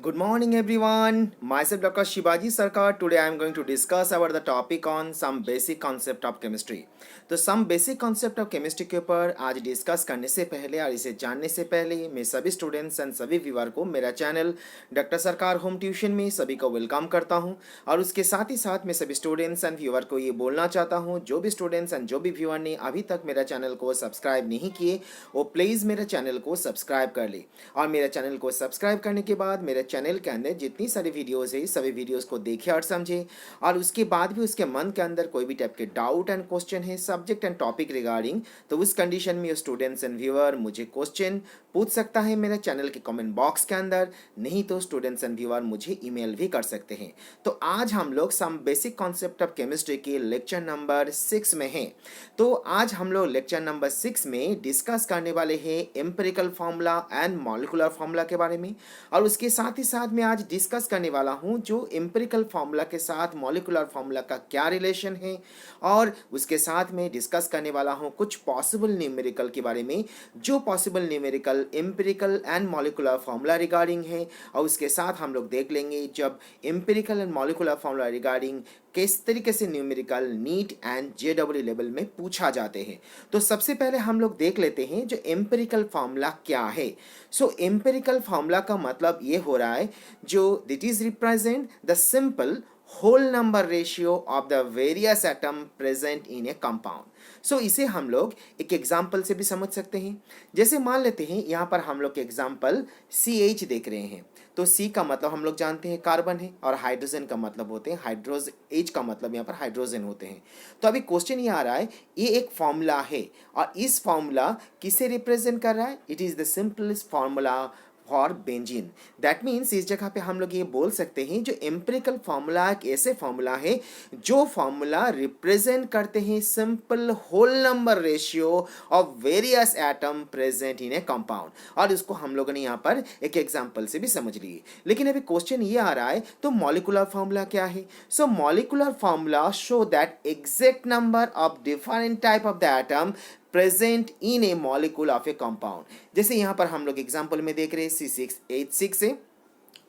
Good morning everyone. Myself Dr. Shivaji Sarkar. Today I am going to discuss about the topic on some basic concept of chemistry. तो some basic concept of chemistry के ऊपर आज discuss करने से पहले और इसे जानने से पहले मैं सभी स्टूडेंट्स एंड सभी व्यूअर को मेरा चैनल डॉक्टर सरकार होम ट्यूशन में सभी को वेलकम करता हूं और उसके साथ ही साथ मैं सभी स्टूडेंट्स एंड व्यूअर को ये बोलना चाहता हूं जो भी स्टूडेंट्स एंड जो भी व्यूअर ने अभी तक मेरा चैनल को सब्सक्राइब नहीं किए वो प्लीज़ मेरे चैनल को सब्सक्राइब कर ले और मेरे चैनल को सब्सक्राइब करने के बाद मेरे चैनल के अंदर जितनी सारी वीडियोस है सभी वीडियोस को देखे और समझे और उसके बाद भी उसके मन के अंदर कोई भी टाइप के डाउट एंड क्वेश्चन है सब्जेक्ट एंड टॉपिक रिगार्डिंग तो उस कंडीशन में स्टूडेंट्स एंड व्यूअर मुझे क्वेश्चन पूछ सकता है मेरे चैनल के कमेंट बॉक्स के अंदर, नहीं तो स्टूडेंट्स एंड व्यूअर मुझे ईमेल भी कर सकते हैं। तो आज हम लोग some basic concept of chemistry के लेक्चर नंबर 6 में हैं। तो आज हम लोग लेक्चर नंबर 6 में डिस्कस करने वाले हैं empirical formula and molecular formula के बारे में और उसके साथ ही साथ मैं आज डिस्कस करने वाला हूं जो एम्पिरिकल फार्मूला के साथ मॉलिक्यूलर फार्मूला का क्या रिलेशन है और उसके साथ में डिस्कस करने वाला हूं कुछ पॉसिबल न्यूमेरिकल के बारे में जो possible numerical empirical and molecular formula regarding है और उसके साथ हम लोग देख लेंगे जब empirical and molecular formula regarding किस तरीके से numerical neat and JW level में पूछा जाते हैं। तो सबसे पहले हम लोग देख लेते हैं जो एम्पिरिकल फार्मूला क्या है। सो एम्पिरिकल फार्मूला का मतलब ये हो रहा है जो it is represent the simple whole number ratio of the various atom present in a compound. So इसे हम लोग एक एग्जाम्पल से भी समझ सकते हैं। जैसे मान लेते हैं यहाँ पर हम लोग एग्जाम्पल CH देख रहे हैं तो C का मतलब हम लोग जानते हैं कार्बन है और हाइड्रोजन का मतलब होते हैं हाइड्रोज H का मतलब यहाँ पर हाइड्रोजन होते हैं। तो अभी क्वेश्चन ये आ रहा है ये एक फॉर्मूला है और इस फॉर्मूला किसे रिप्रेजेंट कर रहा है? It is the simplest formula for benzene. That means इस जगह पे हम लोग ये बोल सकते हैं जो एम्पिरिकल फार्मूला एक ऐसे फार्मूला है जो फार्मूला रिप्रेजेंट करते हैं simple whole number ratio of various atom present in a compound और इसको हम लोगों ने यहाँ पर एक एग्जांपल से भी समझ लिए। लेकिन अभी क्वेश्चन ये आ रहा है तो मॉलिक्यूलर फार्मूला क्या है? So molecular formula show that exact number of different type of the atom present in a molecule of a compound. जैसे यहाँ पर हम लोग एग्जांपल में देख रहे हैं C6H6 है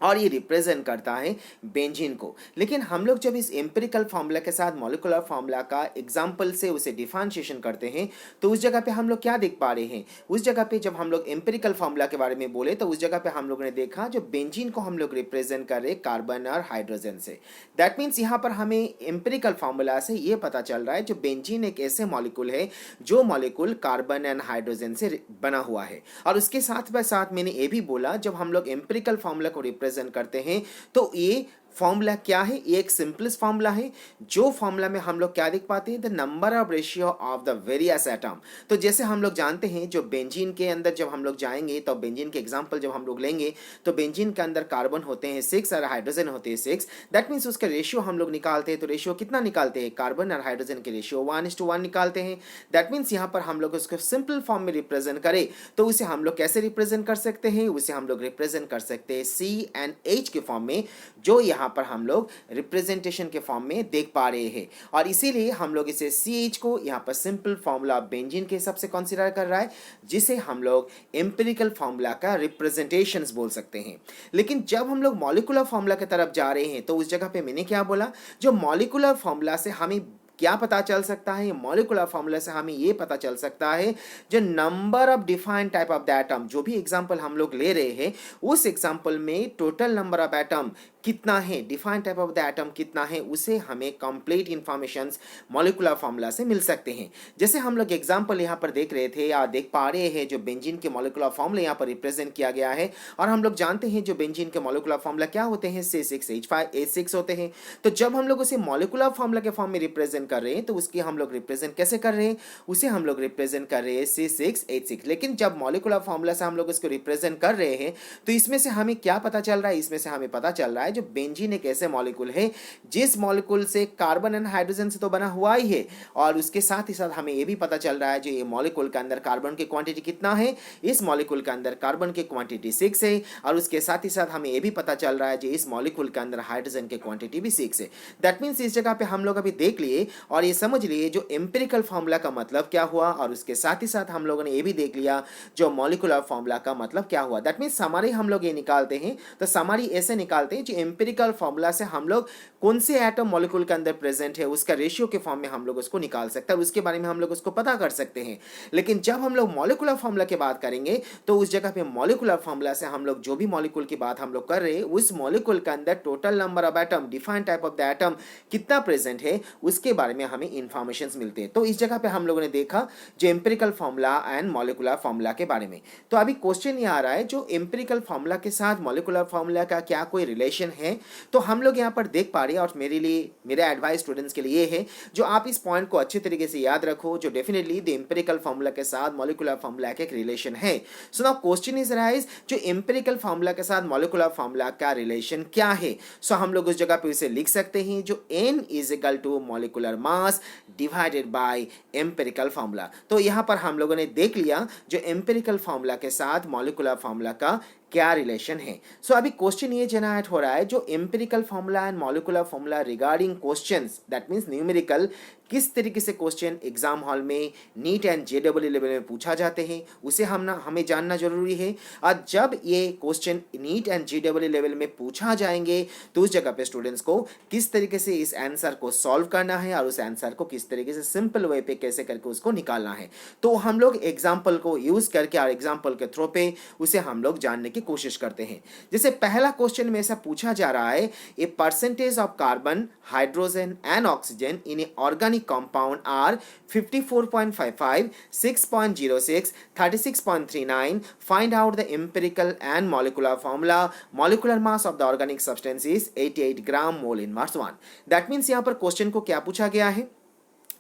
और ये रिप्रेजेंट करता है बेंजीन को। लेकिन हम लोग जब इस एम्पिरिकल फार्मूला के साथ मॉलिक्यूलर फार्मूला का एग्जांपल से उसे डिफरेंशिएशन करते हैं तो उस जगह पे हम लोग क्या देख पा रहे हैं? उस जगह पे जब हम लोग एम्पिरिकल फार्मूला के बारे में बोले तो उस जगह पे हम लोगों ने देखा जो बेंजीन को हम लोग रिप्रेजेंट कर रहे कार्बन और हाइड्रोजन से। दैट मीन्स यहाँ पर हमें एम्पिरिकल फार्मूला से ये पता चल रहा है जो बेंजीन एक ऐसे मॉलिक्यूल है जो मॉलिक्यूल कार्बन एंड हाइड्रोजन से बना हुआ है। और उसके साथ साथ मैंने ये भी बोला जब हम लोग एम्पिरिकल फार्मूला को रिप्रेजेंट करते हैं तो ये फॉर्मूला क्या है? ये एक सिंपलेस्ट फॉर्मूला है जो फॉर्मूला में हम लोग क्या देख पाते हैं? The number of ratio of the various atom. तो जैसे हम लोग जानते हैं जो बेंजीन के अंदर जब हम लोग जाएंगे तो बेंजीन के एग्जांपल जब हम लोग लेंगे तो बेंजीन के अंदर कार्बन होते हैं 6 और हाइड्रोजन होते हैं 6। दैट मीन्स उसका रेशियो हम लोग निकालते हैं तो रेशियो कितना निकालते हैं? कार्बन और हाइड्रोजन के रेशियो 1:1 निकालते हैं। दैट मीन्स यहाँ पर हम लोग उसको सिंपल फॉर्म में रिप्रेजेंट करें तो उसे हम लोग कैसे रिप्रेजेंट कर सकते हैं? उसे हम लोग रिप्रेजेंट कर सकते हैं C&H के फॉर्म में जो यहाँ पर हम लोग रिप्रेजेंटेशन के फॉर्म में देख पा रहे हैं और इसीलिए हम लोग इसे CH को यहाँ पर सिंपल फॉर्मूला बेंजीन के हिसाब से कंसीडर कर रहा है जिसे हम लोग एम्पिरिकल फॉर्मूला का रिप्रेजेंटेशंस बोल सकते हैं। लेकिन जब हम लोग मॉलिक्यूलर फॉर्मूला की तरफ जा रहे हैं तो उस जगह पे मैंने क्या बोला जो मॉलिक्यूलर फॉर्मूला से हमें क्या पता चल सकता है? मॉलिक्यूलर फार्मूला से हमें ये पता चल सकता है जो number of defined type of the atom जो भी एग्जांपल हम लोग ले रहे हैं उस एग्जांपल में टोटल नंबर ऑफ एटम कितना है, defined type of the atom कितना है, उसे हमें कंप्लीट इंफॉर्मेशंस मॉलिक्यूलर फार्मूला से मिल सकते हैं। जैसे हम लोग एग्जांपल यहाँ पर देख रहे थे या देख पा रहे हैं जो बेंजीन के मॉलिक्यूलर फार्मूला यहाँ पर रिप्रेजेंट किया गया है और हम लोग जानते हैं जो बेंजीन के मॉलिक्यूलर फार्मूला क्या होते हैं? C6H5H6 होते हैं। तो जब हम लोग उसे मॉलिक्यूलर फार्मूला के फॉर्म में रिप्रेजेंट कर रहे हैं तो उसकी हम लोग रिप्रेजेंट कैसे कर रहे हैं? उसे हम लोग रिप्रेजेंट कर रहे हैं C6H6। लेकिन जब मॉलिक्यूलर फार्मूला से हम लोग इसको रिप्रेजेंट कर रहे हैं तो इसमें से हमें क्या पता चल रहा है? इसमें से हमें पता चल रहा है जो बेंजीन एक ऐसे मॉलिक्यूल है जिस मॉलिक्यूल से कार्बन एंड हाइड्रोजन से तो बना हुआ ही है और उसके साथ ही साथ हमें यह भी पता चल रहा है जो ये मॉलिक्यूल के अंदर कार्बन की क्वांटिटी कितना है? इस मॉलिक्यूल के अंदर कार्बन की क्वांटिटी 6 है और उसके साथ ही साथ हमें यह भी पता चल रहा है जो इस मॉलिक्यूल के अंदर हाइड्रोजन की क्वांटिटी भी 6 है। दैट मीन्स इस जगह पे हम लोग अभी देख लिए और ये समझ लिए जो एम्पिरिकल फार्मूला का मतलब क्या हुआ, और उसके साथ ही साथ हम लोगों ने ये भी देख लिया जो मॉलिक्यूलर फार्मूला का मतलब क्या हुआ। दैट मीन्स समरी हम लोग ये निकालते हैं, तो समरी ऐसे निकालते हैं जो एम्पिरिकल फार्मूला से हम लोग कौन से एटम मॉलिक्यूल के अंदर प्रेजेंट है उसका रेशियो के फॉर्म में हम लोग उसको निकाल सकते हैं और उसके बारे में हम लोग उसको पता कर सकते हैं। लेकिन जब हम लोग मॉलिक्यूलर फार्मूला की बात करेंगे तो उस जगह पे मॉलिक्यूलर फार्मूला से हम लोग जो भी मॉलिक्यूल की बात हम लोग कर रहे हैं उस मॉलिक्यूल के अंदर total number of atom, defined type of the atom कितना प्रेजेंट है उसके बारे में हमें इंफॉर्मेशन मिलते हैं। तो इस जगह पे हम लोगों ने देखा जो empirical formula and molecular formula के बारे में। तो अभी क्वेश्चन ये आ रहा है जो एम्पिरिकल फार्मूला के साथ मॉलिक्यूलर फार्मूला का क्या कोई रिलेशन है। तो हम लोग यहाँ पर देख पा रहे हैं, और मेरे लिए मेरा एडवाइस स्टूडेंट्स के लिए है जो आप इस पॉइंट को अच्छे तरीके से याद रखो, जो डेफिनेटली द एम्पिरिकल फार्मूला के साथ मॉलिक्यूलर फार्मूला का एक रिलेशन है। So now question is rise जो एम्पिरिकल फार्मूला के साथ मॉलिक्यूलर फार्मूला का रिलेशन क्या है। सो हम लोग उस जगह पे इसे लिख सकते हैं जो n is equal to molecular mass divided by empirical formula. तो यहाँ पर हम लोगों ने देख लिया जो एम्पिरिकल फार्मूला के साथ मॉलिक्यूलर फार्मूला का क्या रिलेशन है। सो अभी क्वेश्चन ये जनरेट हो रहा है जो empirical formula and molecular formula regarding questions that means numerical किस तरीके से क्वेश्चन एग्जाम हॉल में नीट एंड जेडब्ल्यू लेवल में पूछा जाते हैं उसे हमें जानना जरूरी है। और जब ये question neat and JW level में पूछा जाएंगे तो उस जगह पे स्टूडेंट्स को किस तरीके से इस आंसर को सॉल्व करना है और उस आंसर को किस तरीके से सिंपल वे पे कैसे करके उसको निकालना है। तो हम लोग एग्जाम्पल को यूज करके और एग्जाम्पल के थ्रू पे उसे हम लोग जानने की कोशिश करते हैं। जैसे पहला क्वेश्चन में ऐसा पूछा जा रहा है a percentage of carbon, hydrogen and oxygen in a organic compound are 54.55, 6.06, 36.39. Find out the empirical and molecular formula. Molecular mass of the organic substance is 88 gram mole inverse 1. That means यहाँ पर question को क्या पूछा गया है।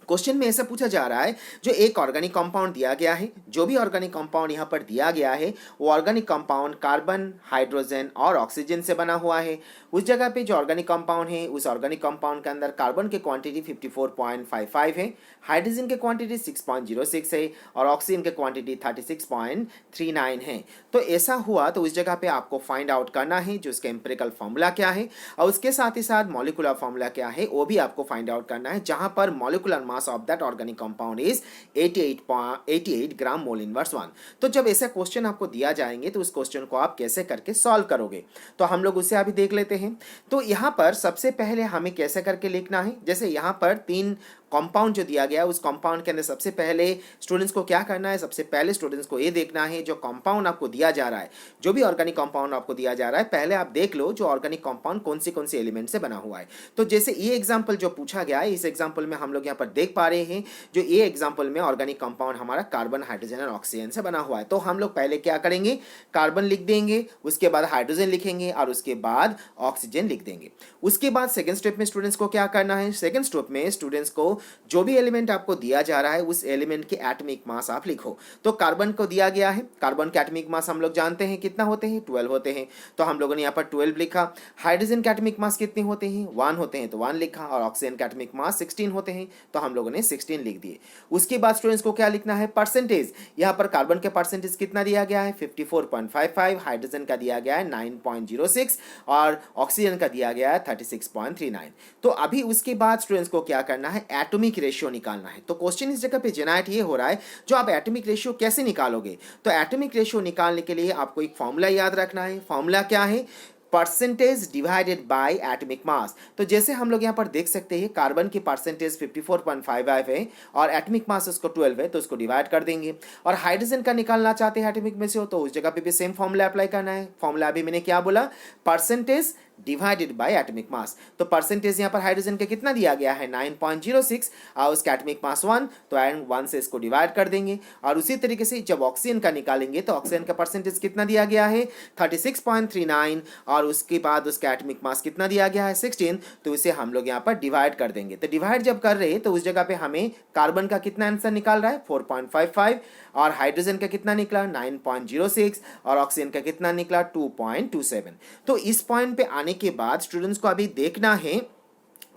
Question में ऐसा पूछा जा रहा है जो एक ऑर्गेनिक कंपाउंड दिया गया है, जो भी ऑर्गेनिक कंपाउंड यहाँ पर दिया गया है वो ऑर्गेनिक कंपाउंड कार्बन, हाइड्रोजन और ऑक्सीजन से बना हुआ है। उस जगह पे जो ऑर्गेनिक कंपाउंड है उस ऑर्गेनिक कंपाउंड के अंदर कार्बन की क्वांटिटी 54.55 है, हाइड्रोजन की क्वांटिटी 6.06 है और ऑक्सीजन की क्वांटिटी 36.39 है। तो ऐसा हुआ तो उस जगह पे आपको फाइंड आउट करना है जो उसका एम्पिरिकल फार्मूला क्या है और उसके साथ ही साथ मॉलिक्यूलर फार्मूला क्या है वो भी आपको फाइंड आउट करना है, जहां पर molecular mass of that organic compound is 88 gram mole inverse 1। तो जब ऐसा क्वेश्चन आपको दिया जाएंगे तो उस क्वेश्चन को आप कैसे करके सॉल्व करोगे तो हम लोग उसे अभी देख लेते हैं। तो यहां पर सबसे पहले हमें कैसे करके लिखना है, जैसे यहां पर 3 कंपाउंड जो दिया गया है उस कंपाउंड के अंदर सबसे पहले स्टूडेंट्स को क्या करना है, सबसे पहले स्टूडेंट्स को ये देखना है जो कंपाउंड आपको दिया जा रहा है, जो भी ऑर्गेनिक कंपाउंड आपको दिया जा रहा है पहले आप देख लो जो ऑर्गेनिक कंपाउंड कौन से एलिमेंट से बना हुआ है। तो जैसे ये एग्जांपल जो पूछा गया है इस एग्जांपल में हम लोग यहाँ पर देख पा रहे हैं जो ये एग्जांपल में ऑर्गेनिक कंपाउंड हमारा कार्बन, हाइड्रोजन और ऑक्सीजन से बना हुआ है। तो हम लोग पहले क्या करेंगे, कार्बन लिख देंगे, उसके बाद हाइड्रोजन लिखेंगे और उसके बाद ऑक्सीजन लिख देंगे। उसके बाद सेकंड स्टेप में स्टूडेंट्स को क्या करना है, सेकंड स्टेप में स्टूडेंट्स को जो भी एलिमेंट आपको दिया जा रहा है उस एलिमेंट के एटॉमिक मास आप लिखो। तो कार्बन को दिया गया है, कार्बन के एटॉमिक मास हम लोग जानते हैं कितना होते हैं, 12 होते हैं, तो हम लोगों ने यहाँ पर 12 लिखा। हाइड्रोजन के एटॉमिक मास कितने होते हैं, 1 होते हैं तो 1 लिखा, और ऑक्सीजन के एटॉमिक मास 16 होते हैं तो हम लोगों ने 16 लिख दिए। उसके बाद स्टूडेंट्स को क्या लिखना है, परसेंटेज। यहाँ पर कार्बन के परसेंटेज कितना दिया गया है 54.55, हाइड्रोजन का दिया गया है 9.06 और ऑक्सीजन का दिया गया है 36.39। तो अभी उसके बाद स्टूडेंट्स को क्या करना है, एटॉमिक रेशियो निकालना है। तो क्वेश्चन इस जगह पे जनरेट ये हो रहा है जो आप एटॉमिक रेशियो कैसे निकालोगे। तो एटॉमिक रेशियो निकालने के लिए आपको एक फॉर्मूला याद रखना है। फॉर्मूला क्या है, percentage divided by atomic mass. तो जैसे हम लोग यहाँ पर देख सकते हैं कार्बन की परसेंटेज 54.55 है और एटॉमिक मास उसको 12 है तो उसको डिवाइड कर देंगे। और हाइड्रोजन का निकालना चाहते हैं एटॉमिक में से हो तो उस जगह पे भी सेम फॉर्मूला अप्लाई करना है। फॉर्मूला अभी मैंने क्या बोला, percentage divided by atomic mass. तो परसेंटेज यहाँ पर हाइड्रोजन का कितना दिया गया है 9.06 और उसका एटॉमिक मास 1, तो 1 से इसको डिवाइड कर देंगे। और उसी तरीके से जब ऑक्सीजन का निकालेंगे तो ऑक्सीजन का परसेंटेज कितना दिया गया है 36.39 और उसके बाद उसका एटॉमिक मास कितना दिया गया है 16, तो इसे हम लोग यहाँ पर डिवाइड कर देंगे। तो डिवाइड जब कर रहे हैं तो उस जगह पे हमें कार्बन का कितना आंसर निकाल रहा है 4.55 और हाइड्रोजन का कितना निकला 9.06 और ऑक्सीजन का कितना निकला 2.27। तो इस पॉइंट पे आने के बाद स्टूडेंट्स को अभी देखना है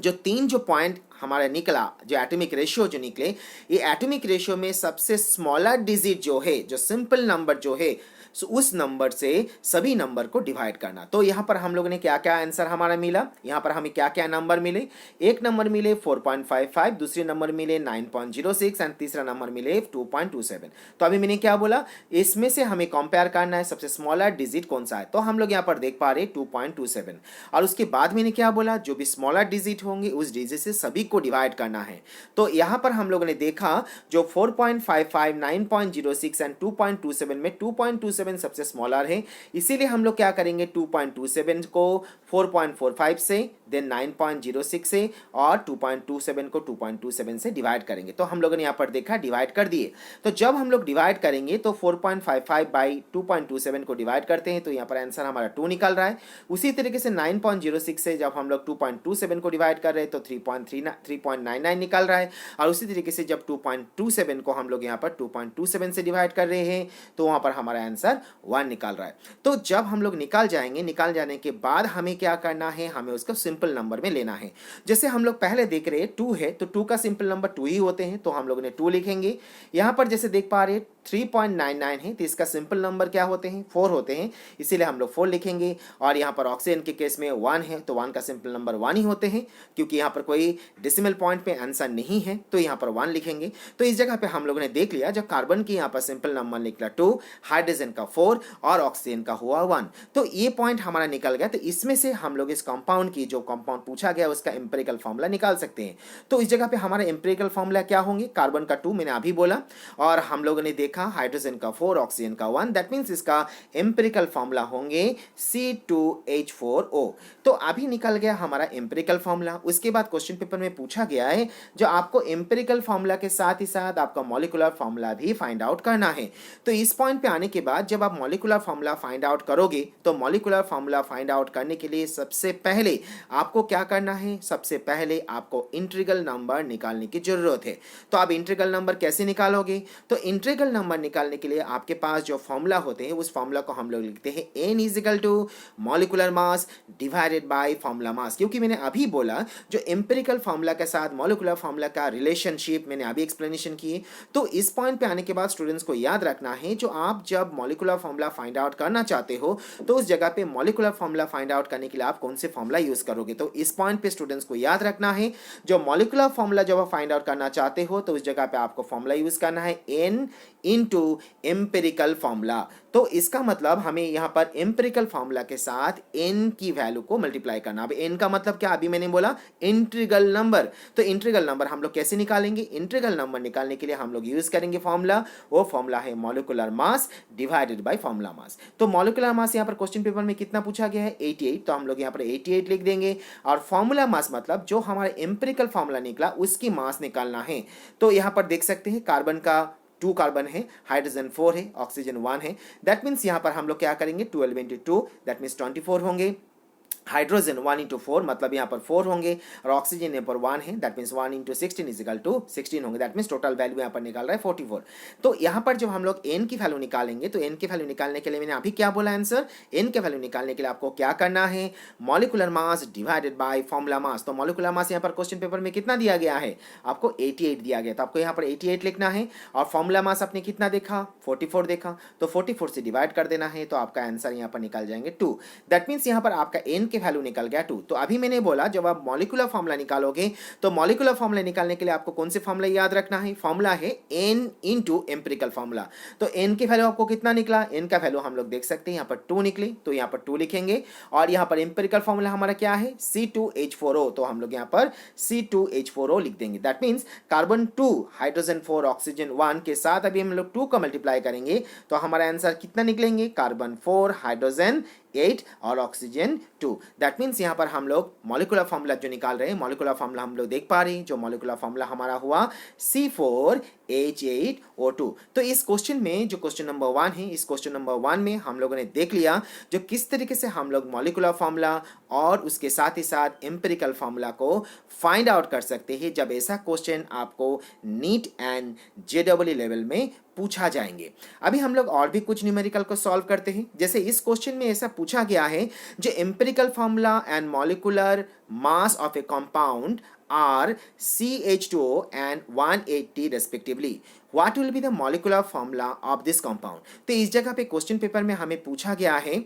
जो 3 जो पॉइंट हमारा निकला, जो एटॉमिक रेशियो जो निकले, ये एटॉमिक रेशियो में सबसे स्मॉलर डिजिट जो है, जो सिंपल नंबर जो है, सो उस नंबर से सभी नंबर को डिवाइड करना। तो यहाँ पर हम लोगों ने क्या क्या आंसर हमारा मिला, यहाँ पर हमें क्या क्या नंबर मिले, एक नंबर मिले 4.55, दूसरे नंबर मिले 9.06 एंड तीसरा नंबर मिले 2.27। तो अभी मैंने क्या बोला, इसमें से हमें कंपेयर करना है सबसे स्मॉलर डिजिट कौन सा है, तो हम लोग यहाँ पर देख पा रहे 2.27। और उसके बाद मैंने क्या बोला, जो भी स्मॉलर डिजिट होंगे उस डिजिट से सभी को डिवाइड करना है। तो यहाँ पर हम लोगों ने देखा जो 4.55, 9.06 एंड 2.27 में 2.27 सबसे स्मॉलर है, इसीलिए हम लोग क्या करेंगे 2.27 को 4.45 से, देन 9.06 से और 2.27 को 2.27 से डिवाइड करेंगे। तो हम लोगों ने यहाँ पर देखा डिवाइड कर दिए। तो जब हम लोग डिवाइड करेंगे तो 4.55 बाई 2.27 को डिवाइड करते हैं तो यहाँ पर आंसर हमारा 2 निकल रहा है। उसी तरीके से 9.06 से जब हम लोग 2.27 को डिवाइड कर रहे हैं तो 3.99 निकल रहा है। और उसी तरीके से जब 2.27 को हम लोग यहाँ पर 2.27 से डिवाइड कर रहे हैं तो वहाँ पर हमारा आंसर 1 निकल रहा है। तो जब हम लोग निकाल जाने के बाद हमें क्या करना है, हमें उसको सिंपल नंबर में लेना है। जैसे हम लोग पहले देख रहे हैं 2 है तो 2 का सिंपल नंबर 2 ही होते हैं, तो हम लोग ने 2 लिखेंगे। यहाँ पर जैसे देख पा रहे 3.99 है तो इसका सिंपल नंबर क्या होते हैं, 4 होते हैं, इसीलिए हम लोग 4 लिखेंगे। और यहाँ पर ऑक्सीजन के केस में 1 है तो 1 का सिंपल नंबर 1 ही होते हैं, क्योंकि यहाँ पर कोई डेसिमल पॉइंट पे आंसर नहीं है तो यहाँ पर 1 लिखेंगे। तो इस जगह पे हम लोगों ने देख लिया, जब कार्बन की यहाँ पर सिंपल नंबर निकला 2, हाइड्रोजन का 4 और ऑक्सीजन का हुआ 1, तो ये पॉइंट हमारा निकल गया। तो इसमें से हम लोग इस कंपाउंड की, जो कंपाउंड पूछा गया उसका एम्पिरिकल फार्मूला निकाल सकते हैं। तो इस जगह पे हमारा एम्पिरिकल फार्मूला क्या होंगे, कार्बन का 2 मैंने अभी बोला, और हम लोगों ने देखा हाइड्रोजन का 4, ऑक्सीजन का 1, दैट मींस इसका एम्पिरिकल फार्मूला होंगे C2H4O। तो अभी निकल गया हमारा एम्पिरिकल फार्मूला। उसके बाद क्वेश्चन पेपर में पूछा गया है जो आपको एम्पिरिकल फार्मूला के साथ ही साथ आपका मॉलिक्यूलर फार्मूला भी फाइंड आउट करना है। तो इस पॉइंट पे आने के बाद जब आप मॉलिक्यूलर फार्मूला फाइंड आउट करोगे तो मॉलिक्यूलर फार्मूला फाइंड आउट करने के लिए सबसे पहले आपको क्या करना है, सबसे पहले आपको इंटीग्रल नंबर निकालने की जरूरत है। तो आप इंटीग्रल नंबर कैसे निकालोगे, तो इंटीग्रल नंबर निकालने के लिए आपके पास जो फॉर्मूला होते हैं उस फॉर्मूला को हम लोग लिखते हैं n is equal to molecular mass divided by formula mass. क्योंकि मैंने अभी बोला जो एम्पिरिकल फॉर्मूला के साथ मॉलिक्यूलर फॉर्मूला का रिलेशनशिप मैंने अभी एक्सप्लेनेशन की। तो इस पॉइंट पे आने के बाद स्टूडेंट्स को याद रखना है, जो आप जब मॉलिक्यूलर फॉर्मूला फाइंड आउट करना चाहते हो तो उस जगह पे मॉलिक्यूलर फॉर्मूला फाइंड आउट करने के लिए आप कौन से फॉर्मूला यूज करोगे। तो इस पॉइंट पे स्टूडेंट्स को याद रखना है, जो मॉलिक्यूलर फॉर्मूला जब आप फाइंड आउट करना चाहते हो तो उस जगह पे आपको फॉर्मूला यूज करना है n इनटू एम्पिरिकल फॉर्मूला। तो इसका मतलब हमें यहाँ पर एम्पिरिकल फॉर्मूला के साथ n की वैल्यू को मल्टीप्लाई करना। अब n का मतलब क्या, अभी मैंने बोला इंटीग्रल नंबर। तो इंटीग्रल नंबर हम लोग कैसे निकालेंगे, इंटीग्रल नंबर निकालने के लिए हम लोग यूज करेंगे फॉर्मूला, वो फॉर्मूला है molecular mass divided by formula मास। तो मॉलिक्यूलर मास यहाँ पर क्वेश्चन पेपर में कितना पूछा गया है 88, तो हम लोग यहाँ पर 88 लिख देंगे। और फॉर्मूला मास मतलब जो हमारा एम्पिरिकल फॉर्मूला निकला उसकी मास निकालना है। तो यहाँ पर देख सकते हैं कार्बन का 2 कार्बन है, हाइड्रोजन 4 है, ऑक्सीजन 1 है, दैट मीन्स यहाँ पर हम लोग क्या करेंगे 12 इंटू 2 दैट मीन्स 24 होंगे। हाइड्रोजन 1 इंटू 4 मतलब यहाँ पर 4 होंगे, और ऑक्सीजन यहाँ पर 1 है, that means 1 into 16 is equal to 16 होंगे, दैट मीन्स टोटल वैल्यू यहाँ पर निकाल रहा है 44। तो यहाँ पर जब हम लोग n की वैल्यू निकालेंगे तो n की वैल्यू निकालने के लिए मैंने अभी क्या बोला आंसर, n की वैल्यू निकालने के लिए आपको क्या करना है, molecular mass divided by formula मास। तो मॉलिक्यूलर मास यहाँ पर क्वेश्चन पेपर में कितना दिया गया है, आपको 88 दिया गया, तो आपको यहाँ पर 88 लिखना है। और फॉर्मूला मास आपने कितना देखा 44 देखा, तो 44 से डिवाइड कर देना है, तो आपका आंसर यहाँ पर निकल जाएंगे 2। दैट मीन्स यहाँ पर आपका n की वैल्यू निकल गया 2। तो अभी मैंने बोला जब आप मॉलिक्यूलर फॉर्मूला निकालोगे तो मॉलिक्यूलर फॉर्मूला निकालने के लिए आपको कौन से फॉर्मूला याद रखना है, फॉर्मूला है n इनटू एम्पिरिकल फॉर्मूला। तो n की वैल्यू आपको कितना निकला, n का वैल्यू हम लोग देख सकते हैं यहाँ पर 2 निकले, तो यहाँ पर 2 लिखेंगे। और यहाँ पर एम्पिरिकल फॉर्मूला हमारा क्या है C2H4O, तो हम लोग यहाँ पर C2H4O लिख देंगे। That means carbon 2, hydrogen 4, oxygen 1 के साथ अभी हम लोग 2 का मल्टीप्लाई करेंगे तो हमारा आंसर कितना निकलेंगे, कार्बन 4, हाइड्रोजन 8 और ऑक्सीजन 2। दैट मीन्स यहाँ पर हम लोग मॉलिक्यूलर फार्मूला जो निकाल रहे हैं, मॉलिक्यूलर फार्मूला हम लोग देख पा रहे हैं, जो मॉलिक्यूलर फार्मूला हमारा हुआ C4H8O2। तो इस क्वेश्चन में जो क्वेश्चन नंबर 1 है, इस क्वेश्चन नंबर 1 में हम लोगों ने देख लिया जो किस तरीके से हम लोग मॉलिक्यूलर फार्मूला और उसके साथ ही साथ एम्पिरिकल फार्मूला को फाइंड आउट कर सकते हैं जब ऐसा क्वेश्चन आपको नीट एंड JEE लेवल में पूछा जाएंगे। अभी हम लोग और भी कुछ न्यूमेरिकल को सॉल्व करते हैं। जैसे इस क्वेश्चन में ऐसा पूछा गया है जो empirical formula and molecular mass of a compound are CH2O and 180 respectively. What will be the molecular formula of this compound? तो इस जगह पे क्वेश्चन पेपर में हमें पूछा गया है,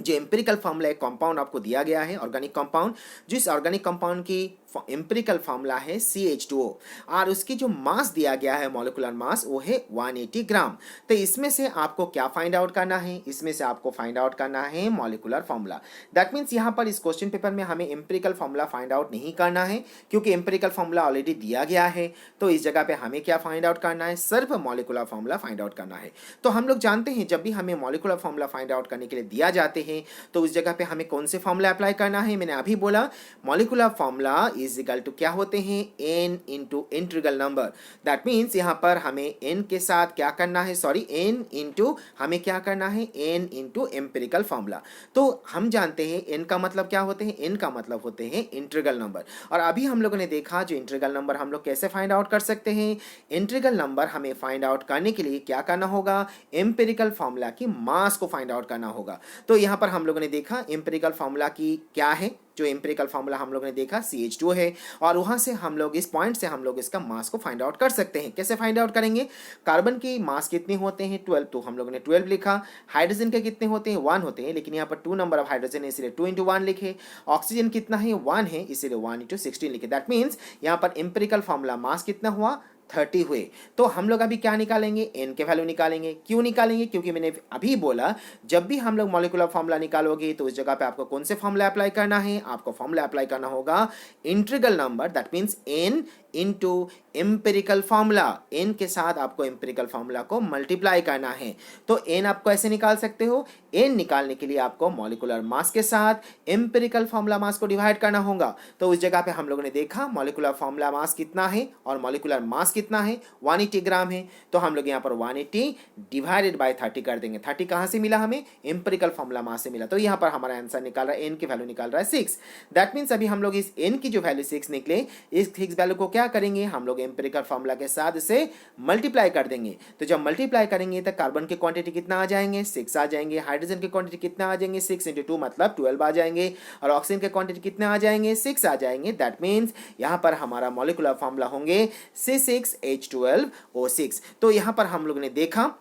जो एम्पिरिकल फार्मूला एक कंपाउंड आपको दिया गया है, ऑर्गेनिक कंपाउंड, जिस ऑर्गेनिक कंपाउंड की एम्पिरिकल फार्मूला है CH2O और उसकी जो मास दिया गया है, मॉलिक्यूलर मास, वो है 180 ग्राम। तो इसमें से आपको क्या फाइंड आउट करना है? इसमें से आपको फाइंड आउट करना है मॉलिक्यूलर फार्मूला। दैट मीन्स यहाँ पर इस क्वेश्चन पेपर में हमें एम्पिरिकल फार्मूला फाइंड आउट नहीं करना है, क्योंकि एम्पिरिकल फार्मूला ऑलरेडी दिया गया है। तो इस जगह पे हमें क्या फाइंड आउट करना है? सिर्फ मॉलिक्यूलर फार्मूला फाइंड आउट करना है। तो हम लोग जानते हैं जब भी हमें मॉलिक्यूलर फार्मूला फाइंड आउट करने के लिए दिया जाते हैं तो उस जगह पे हमें कौन से फार्मूला अप्लाई करना है? मैंने अभी बोला molecular formula is equal to क्या होते हैं? n into integral number. That means यहाँ पर हमें n के साथ क्या करना है? सॉरी, n इंटू हमें क्या करना है? n into empirical formula. तो हम जानते हैं n का मतलब क्या होते हैं? n का मतलब होते हैं इंटीग्रल नंबर। और अभी हम लोगों ने देखा जो इंटीग्रल नंबर हम लोग कैसे फाइंड आउट कर सकते हैं। इंटीग्रल नंबर हमें फाइंड आउट करने के लिए क्या करना होगा? एम्पिरिकल फार्मूला की मास को फाइंड आउट करना होगा। तो यहाँ पर हम लोगों ने देखा एम्पिरिकल फार्मूला की क्या है, जो एम्पिरिकल फार्मूला हम लोगों ने देखा CH2 है, और वहां से हम लोग इस पॉइंट से हम लोग इसका मास को फाइंड आउट कर सकते हैं। कैसे फाइंड आउट करेंगे? कार्बन की मास कितने होते हैं? 12, तो हम लोगों ने 12 लिखा। हाइड्रोजन के कितने होते हैं? 1 होते हैं, लेकिन यहाँ पर 2 नंबर ऑफ हाइड्रोजन है इसलिए 2 इंटू 1 लिखे। ऑक्सीजन कितना है? 1 है, इसीलिए 1 इंटू 16 लिखे। दैट मीन्स यहाँ पर एम्पिरिकल फार्मूला मास कितना हुआ? 30 हुए। तो हम लोग अभी क्या निकालेंगे? n के वैल्यू निकालेंगे। क्यों निकालेंगे? क्योंकि मैंने अभी बोला जब भी हम लोग मॉलिक्यूलर फार्मूला निकालोगे तो उस जगह पे आपको कौन से फार्मूला अप्लाई करना है? आपको फार्मूला अप्लाई करना होगा integral number, that means n into empirical formula. n के साथ आपको एम्पिरिकल फार्मूला को मल्टीप्लाई करना है। तो n आपको ऐसे निकाल सकते हो। n निकालने के लिए आपको मॉलिक्यूलर मास के साथ एम्पिरिकल फार्मूला मास को डिवाइड करना होगा। तो उस जगह पे हम लोगों ने देखा मॉलिक्यूलर फार्मूला मास कितना है और मॉलिक्यूलर मास कितना है? 180 ग्राम है। तो हम लोग यहाँ पर 180 डिवाइडेड बाय 30 कर देंगे। 30 कहाँ से मिला हमें? एम्पिरिकल फार्मूला मास से मिला। तो यहाँ पर हमारा आंसर निकाल रहा है, n की वैल्यू निकाल रहा है 6। दैट मीन्स अभी हम लोग इस n की जो वैल्यू 6 निकले, इस 6 वैल्यू को क्या करेंगे? हम लोग एम्पिरिकल फार्मूला के साथ इसे मल्टीप्लाई कर देंगे। तो जब मल्टीप्लाई करेंगे तो कार्बन की क्वांटिटी कितना आ जाएंगे? 6 आ जाएंगे। हाइड्रोजन की क्वांटिटी कितना आ जाएंगे? 6 इंटू 2 मतलब 12 आ जाएंगे। और ऑक्सीजन की क्वांटिटी कितना आ जाएंगे? 6 आ जाएंगे। दैट मीन्स यहाँ पर हमारा मॉलिक्यूलर फार्मूला होंगे C6H12O6। तो यहाँ पर हम लोग ने देखा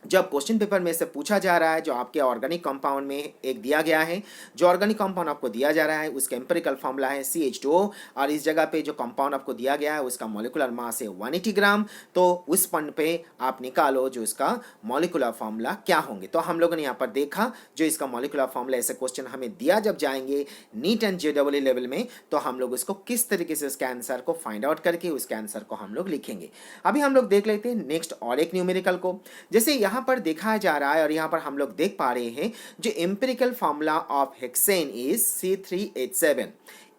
जब क्वेश्चन पेपर में से पूछा जा रहा है, जो आपके ऑर्गेनिक कंपाउंड में एक दिया गया है, जो ऑर्गेनिक कंपाउंड आपको दिया जा रहा है उसका एम्पिरिकल फार्मूला है CH2O, और इस जगह पे जो कंपाउंड आपको दिया गया है उसका मॉलिक्यूलर मास है 180 ग्राम। तो उस पॉइंट पे आप निकालो जो इसका मॉलिक्यूलर फार्मूला क्या होंगे। तो हम लोगों ने यहाँ पर देखा जो इसका मॉलिक्यूलर फार्मूला, ऐसे क्वेश्चन हमें दिया जब जाएंगे नीट एंड JEE लेवल में, तो हम लोग उसको किस तरीके से उसके आंसर को फाइंड आउट करके उसके आंसर को हम लोग लिखेंगे। अभी हम लोग देख लेते हैं नेक्स्ट और एक न्यूमेरिकल को। जैसे यहाँ पर देखा जा रहा है और यहाँ पर हम लोग देख पा रहे हैं जो empirical formula of hexane is C3H7।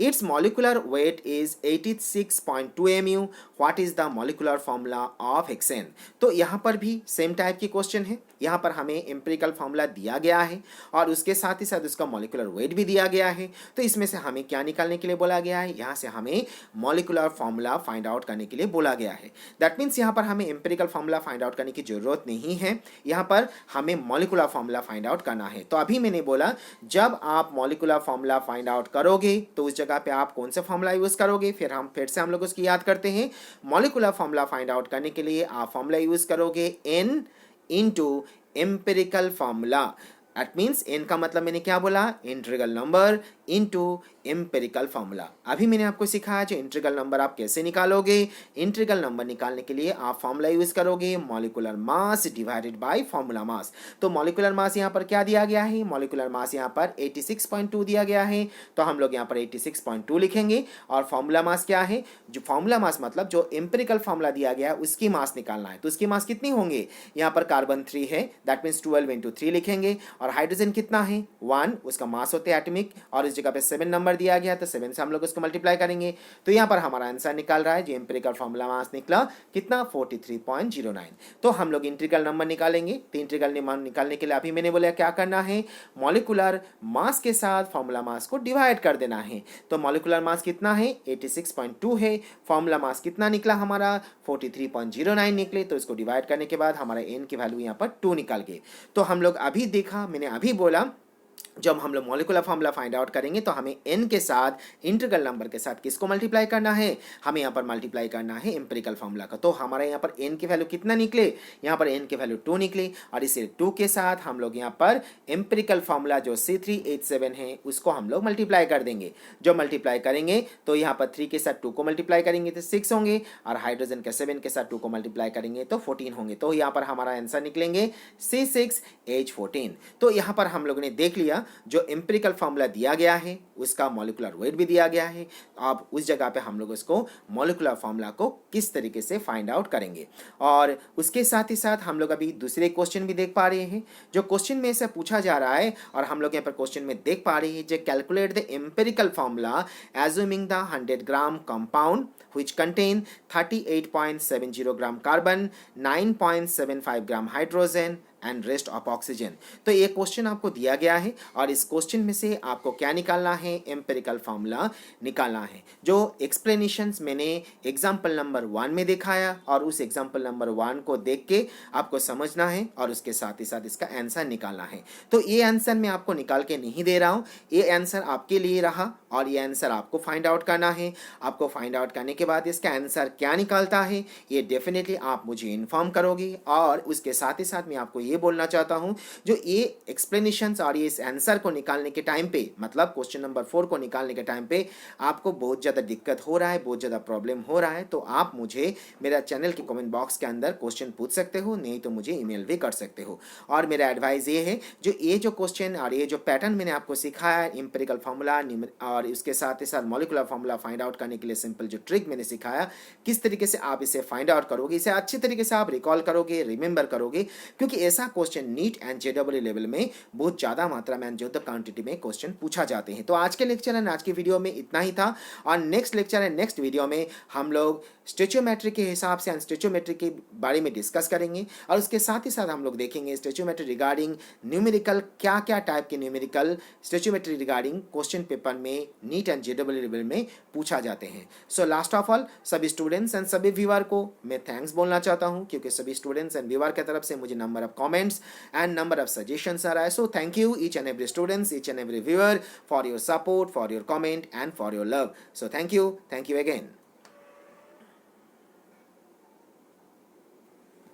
Its molecular weight is 86.2 mu. What is the molecular formula of hexane? तो यहाँ पर भी सेम टाइप की क्वेश्चन है। यहाँ पर हमें एम्पिरिकल फार्मूला दिया गया है और उसके साथ ही साथ उसका मॉलिक्यूलर वेट भी दिया गया है। तो इसमें से हमें क्या निकालने के लिए बोला गया है? यहाँ से हमें मॉलिक्यूलर फार्मूला फाइंड आउट करने के लिए बोला गया है। दैट मीन्स यहाँ पर हमें एम्पिरिकल फार्मूला फाइंड आउट करने की जरूरत नहीं है, यहाँ पर हमें मॉलिक्यूलर फार्मूला फाइंड आउट करना है। तो अभी मैंने बोला जब आप मॉलिक्यूलर फार्मूला फाइंड आउट करोगे तो उस जगह पे आप कौन सा फार्मूला यूज करोगे? फिर से हम लोग उसकी याद करते हैं। मॉलिक्यूलर फार्मूला फाइंड आउट करने के लिए आप फार्मूला यूज करोगे n into empirical formula. That means n का मतलब मैंने क्या बोला? Integral number into empirical formula. अभी मैंने आपको सिखाया जो इंटीग्रल नंबर आप कैसे निकालोगे। इंटीग्रल नंबर निकालने के लिए आप फार्मूला यूज करोगे molecular mass divided bye formula mass. तो मॉलिक्यूलर मास यहाँ पर क्या दिया गया है? मॉलिक्यूलर मास यहाँ पर 86.2 दिया गया है, तो हम लोग यहाँ पर 86.2 लिखेंगे। और फार्मूला मास क्या है? जो फार्मूला मास मतलब जो एम्पिरिकल फार्मूला दिया गया है उसकी मास निकालना है। तो उसकी मास कितनी होंगे? यहाँ पर कार्बन 3 है, दैट मीन्स 12 इंटू 3 लिखेंगे। और हाइड्रोजन कितना है? 1, उसका मास होते हैं एटॉमिक, और इस जगह पे 7 नंबर दिया गया तो 7 से हम लोग उसको मल्टीप्लाई करेंगे। तो यहाँ पर हमारा आंसर निकाल रहा है जो एम्पिरिकल फार्मूला मास निकला कितना? 43.09। तो हम लोग इंटीग्रल नंबर निकालेंगे। तो इंटीग्रल नंबर निकालने के लिए अभी मैंने बोला क्या करना है? मॉलिक्यूलर मास के साथ फार्मूला मास को डिवाइड कर देना है। तो मॉलिक्यूलर मास कितना है? 86.2 है। फार्मूला मास कितना निकला हमारा? 43.09 निकले। तो इसको डिवाइड करने के बाद हमारा n की वैल्यू यहाँ पर 2 निकाल गए। तो हम लोग अभी देखा, मैंने अभी बोला जब हम लोग मॉलिक्यूलर फॉर्मूला फाइंड आउट करेंगे तो हमें n के साथ इंटीग्रल नंबर के साथ किसको मल्टीप्लाई करना है, हमें यहाँ पर मल्टीप्लाई करना है एम्पिरिकल फॉर्मूला का। तो हमारे यहाँ पर n की वैल्यू कितना निकले, यहाँ पर n की वैल्यू 2 निकली, और इसे 2 के साथ हम लोग यहाँ पर एम्पिरिकल फॉर्मूला जो C3H7 है उसको हम लोग मल्टीप्लाई कर देंगे। जो मल्टीप्लाई करेंगे तो यहाँ पर 3 के साथ 2 को मल्टीप्लाई करेंगे तो 6 होंगे, और हाइड्रोजन के 7 के साथ 2 को मल्टीप्लाई करेंगे तो 14 होंगे। तो यहाँ पर हमारा आंसर निकलेंगे C6H14। तो यहाँ पर हम लोगों ने देख लिया जो एम्पिरिकल फार्मूला दिया गया है उसका मॉलिक्यूलर वेट भी दिया गया है। अब उस जगह पे हम लोग इसको मॉलिक्यूलर फार्मूला को किस तरीके से फाइंड आउट करेंगे, और उसके साथ ही साथ हम लोग अभी दूसरे क्वेश्चन भी देख पा रहे हैं। जो क्वेश्चन में से पूछा जा रहा है और हम लोग यहाँ पर क्वेश्चन में देख पा रहे हैं, जो calculate the empirical formula assuming the 100 gram compound which contain 38.70 gram carbon, 9.75 gram hydrogen and rest of oxygen. तो ये क्वेश्चन आपको दिया गया है और इस क्वेश्चन में से आपको क्या निकालना है, एम्पिरिकल फार्मूला निकालना है। जो एक्सप्लेनेशंस मैंने एग्जाम्पल नंबर 1 में दिखाया और उस एग्जाम्पल नंबर 1 को देख के आपको समझना है और उसके साथ ही साथ इसका आंसर निकालना है। तो ये आंसर मैं आपको निकाल के नहीं दे रहा हूँ, ये आंसर आपके लिए रहा और ये आंसर आपको फाइंड आउट करना है। आपको फाइंड आउट करने के बाद इसका आंसर क्या निकालता है ये डेफिनेटली आप मुझे इन्फॉर्म करोगे, और उसके साथ ही साथ मैं आपको ये बोलना चाहता हूं जो ये एक्सप्लेनेशंस और ये इस आंसर को निकालने के टाइम पे, मतलब क्वेश्चन नंबर 4 को निकालने के टाइम पे आपको बहुत ज़्यादा दिक्कत हो रहा है, बहुत ज़्यादा प्रॉब्लम हो रहा है, तो आप मुझे मेरा चैनल के कमेंट बॉक्स के अंदर क्वेश्चन पूछ सकते हो, नहीं तो मुझे ईमेल भी कर सकते हो। और मेरा एडवाइस ये है जो ये जो क्वेश्चन और ये जो पैटर्न मैंने आपको सिखाया एम्पिरिकल फार्मूला और इसके साथ ही साथ मॉलिक्यूलर फार्मूला फाइंड आउट करने के लिए सिंपल जो ट्रिक मैंने सिखाया, किस तरीके से आप इसे फाइंड आउट करोगे, इसे अच्छे तरीके से आप रिकॉल करोगे, रिमेंबर करोगे, क्योंकि ऐसा question neat and JW level में बहुत ज़्यादा मात्रा में जो क्वांटिटी में क्वेश्चन पूछा जाते हैं। तो आज के लेक्चर एंड आज की वीडियो में इतना ही था, और next lecture and next video में हम लोग स्टेचोमेट्री के हिसाब से एंड स्टेचोमेट्री के बारे में डिस्कस करेंगे, और उसके साथ ही साथ हम लोग देखेंगे स्टेचोमेट्री रिगार्डिंग न्यूमेरिकल क्या क्या टाइप के न्यूमेरिकल स्टेचोमेट्री रिगार्डिंग क्वेश्चन पेपर में नीट एंड जेडब्ल्यू लेवल में पूछा जाते हैं। सो लास्ट ऑफ ऑल सभी स्टूडेंट्स एंड सभी व्यूअर को मैं थैंक्स बोलना चाहता हूं, क्योंकि सभी स्टूडेंट्स एंड व्यूअर की तरफ से मुझे number of comments and number of suggestions are so thank you each and every students, each and every viewer for your support, for your comment and for your love. So thank you again.